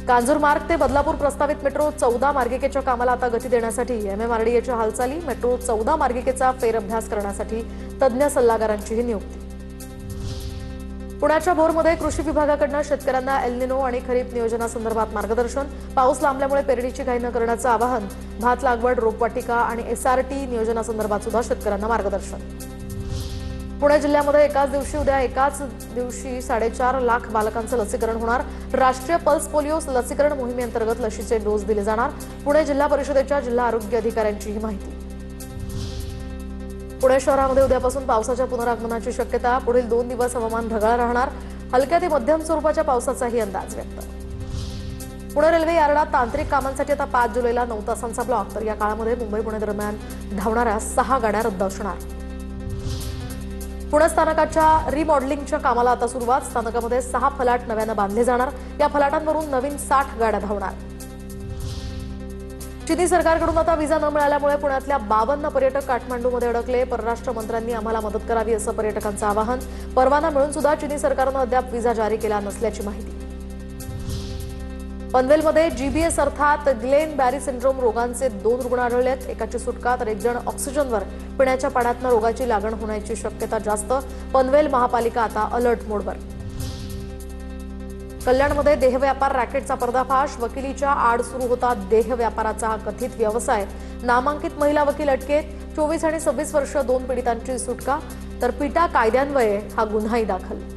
कांजूरमार्ग ते बदलापूर प्रस्तावित मेट्रो 14 मार्गिकेच्या कामाला आता गती देण्यासाठी MMRDAच्या हालचाली, मेट्रो 14 मार्गिकेचा फेरअभ्यास करण्यासाठी तज्ज्ञ सल्लागारांचीही नियुक्ती। पुण्याच्या भोरमध्ये कृषी विभागाकडून शेतकऱ्यांना एल निनो आणि खरीप नियोजनासंदर्भात मार्गदर्शन, पाऊस लांबल्यामुळे पेरणीची घाई न करण्याचं आवाहन, भात लागवड, रोपवाटिका आणि SRT नियोजनासंदर्भात सुद्धा शेतकऱ्यांना मार्गदर्शन। पुणे जिल्ह्यामध्ये एकाच दिवशी 4.5 लाख बालकांचं लसीकरण होणार। राष्ट्रीय पल्स पोलिओ लसीकरण मोहिमेअंतर्गत लशीचे डोस दिले जाणार। पुणे जिल्हा परिषदेच्या जिल्हा आरोग्य अधिकाऱ्यांची ही माहिती। पुणे शहरामध्ये उद्यापासून पावसाच्या पुनरागमनाची शक्यता, पुढील 2 दिवस हवामान ढगाळ राहणार, हलक्या ते मध्यम स्वरूपाच्या पावसाचाही अंदाज व्यक्त। पुणे रेल्वे यार्डात तांत्रिक कामांसाठी आता 5 जुलैला 9 तासांचा ब्लॉक, तर या काळामध्ये मुंबई पुणे दरम्यान धावणाऱ्या 6 गाड्या रद्द असणार। पुणे स्थानकाच्या रिमॉडेलिंगच्या कामाला आता सुरुवात, स्थानकामध्ये 6 फलाट नव्यानं बांधले जाणार, या फलाटांवरून नवीन 60 गाड्या धावणार। चीनी सरकारकडून आता व्हिसा न मिळाल्यामुळे पुण्यातल्या 52 पर्यटक काठमांडूमध्ये अडकले। परराष्ट्र मंत्र्यांनी आम्हाला मदत करावी असं पर्यटकांचं आवाहन, परवाना मिळून सुद्धा चीनी सरकारनं अद्याप व्हिसा जारी केला नसल्याची माहिती। पनवेलमध्ये GBS अर्थात ग्लेन बॅरी सिंड्रोम रोगांचे 2 रुग्ण आढळलेत, एकाची सुटका तर 1 जण ऑक्सिजनवर, पिण्याच्या पाण्यातनं रोगाची लागण होण्याची शक्यता जास्त, पनवेल महापालिका आता अलर्ट मोडवर। कल्याणमध्ये देहव्यापार रॅकेटचा पर्दाफाश, वकिलीच्या आड सुरू होता देहव्यापाराचा हा कथित व्यवसाय, नामांकित महिला वकील अटकेत, 24 आणि 26 वर्ष 2 पीडितांची सुटका, तर पिटा कायद्यान्वये हा गुन्हाही दाखल।